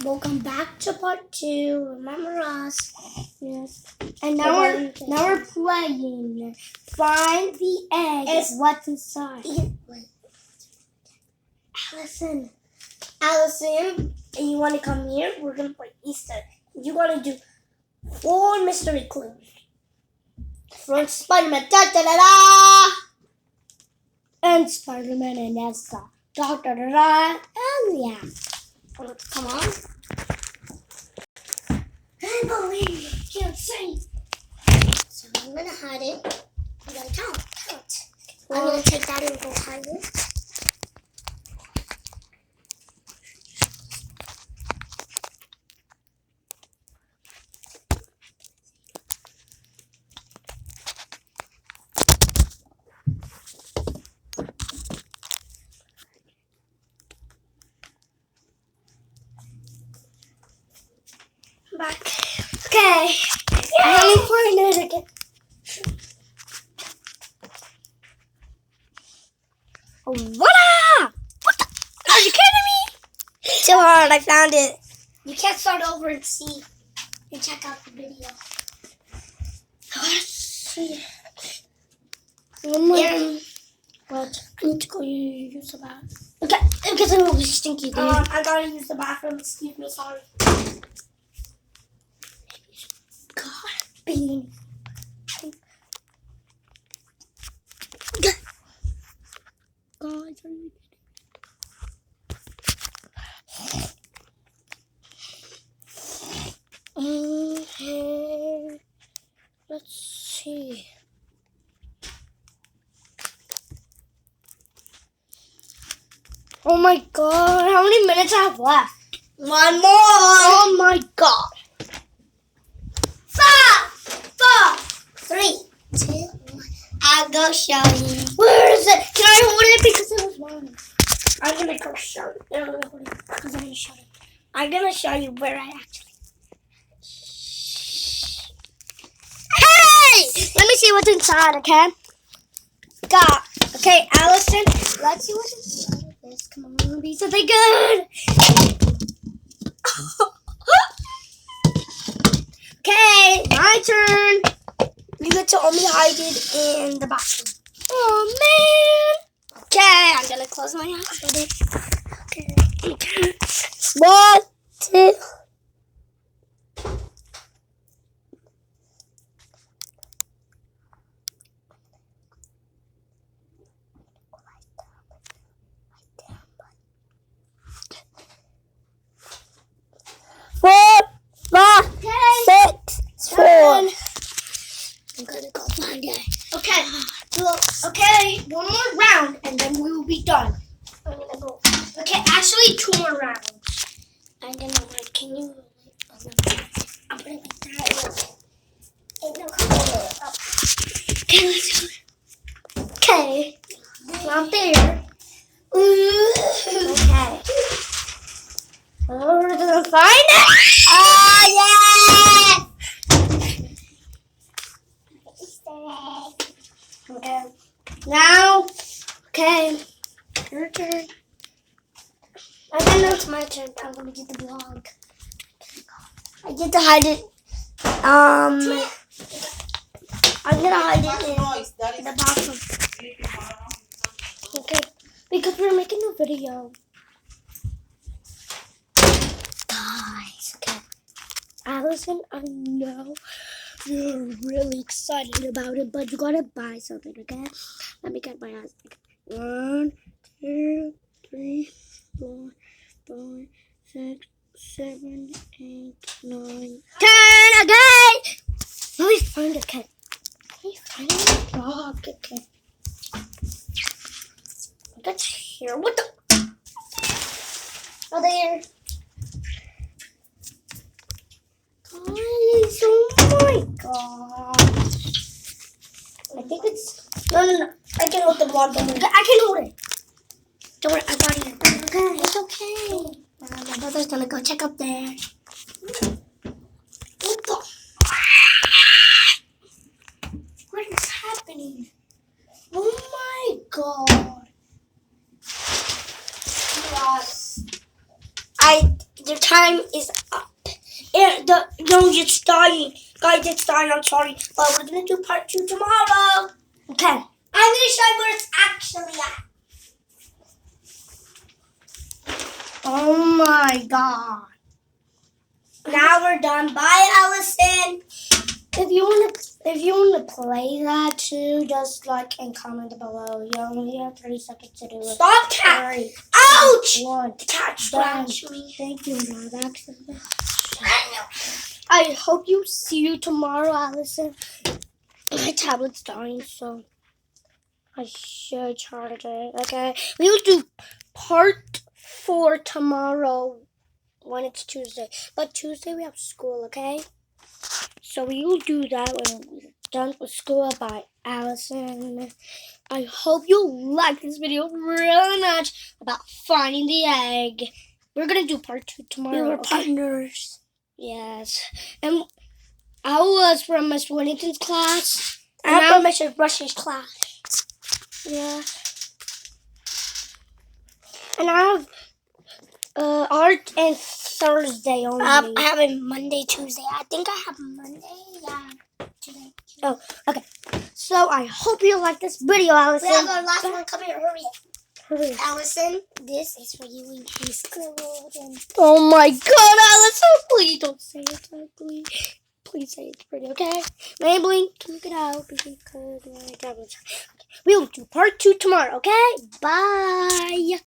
Welcome back to part 2. Remember us? Yes. And now we're playing Find the Egg. It's what's inside. Allison, and you want to come here? We're gonna play Easter. You gotta do 4 mystery clues. From Spider-Man, da da da da, and Spider-Man and Elsa, da da da da, and yeah. Come on. I believe you can't say. So I'm gonna hide it. You gotta count. I'm gonna take that and go hide it. Back. Okay. Let me find it again. Voila! What the? Are you kidding me? Too hard, I found it. You can't start over and see and check out the video. Let's see. What? I need to go use the bathroom. Okay, because I'm really stinky, dude. I gotta use the bathroom. Excuse me, sorry. God, bean. Guys, are you kidding? Let's see. Oh my god, how many minutes I have left? 1 more. Oh my god. 5, 4, 3, 2, 1. I'll go show you. Where is it? Can I hold it because it was mine? I'm gonna go show you. I'm gonna hold it because I'm gonna show you. I'm gonna show you where I actually. Hey! Let me see what's inside, okay? Okay, Allison, let's see what's inside of this. Come on, be something good. Okay, my turn. You get to only hide it in the bathroom. Oh, man. Okay, I'm gonna close my eyes for this. Okay. 1, 2. I'm gonna go find it. Okay, okay, 1 more round and then we will be done. I'm gonna go. Okay, actually 2 more rounds. I'm gonna can you? I'm putting it that. Ain't no color. Okay, let's go. Okay, not there. Okay. We're gonna find it. Oh yeah! Okay. Now, okay, your turn. I know it's my turn. I'm gonna get the vlog. I get to hide it. I'm gonna hide it in the bathroom. Okay, because we're making a video. Guys, okay. Allison, I know you're really excited about it, but you gotta buy something, okay? Let me get my eyes. 1, 2, 3, 4, 5, 6, 7, 8, 9, 10. Okay. Let me find it, okay? Let me find the dog, okay? That's here. What the? Oh, there. Guys, oh my god. I think it's. No. I can hold the vlog. I can hold it. Don't worry, I got it. Okay, it's okay. My brother's gonna go check up there. What is happening? Oh my god. They're time is up. No, it's dying. Guys, it's dying. I'm sorry. But we're going to do part 2 tomorrow. Okay. I'm going to show you where it's actually at. Oh my god. Now we're done. Bye, Allison. If you want to play that too, just like and comment below. You only have 30 seconds to do it. Stop, cat. 3, Ouch! 1. The cat Done. scratched me. Thank you, Dad. Accident. I hope you see you tomorrow, Allison. My tablet's dying, so I should charge it. Okay, we will do part 4 tomorrow when it's Tuesday. But Tuesday we have school. Okay, so we will do that when we're done with school. By Allison. I hope you like this video really much about finding the egg. We're gonna do part 2 tomorrow. We were okay? partners. Yes. And I was from Miss Winnington's class. And I'm from Mr. Rush's class. Yeah. And I have art and Thursday only. I have a Monday, Tuesday. I think I have Monday. Yeah. Today. Oh, okay. So I hope you like this video, Allison. We have our last one coming. Hurry up. Hurry. Allison, this is for you in high school. Oh my god, Allison, please don't say it's ugly. Please say it's pretty, okay? Maybelline, look it out because my tablet's... Okay. We will do part 2 tomorrow, okay? Bye.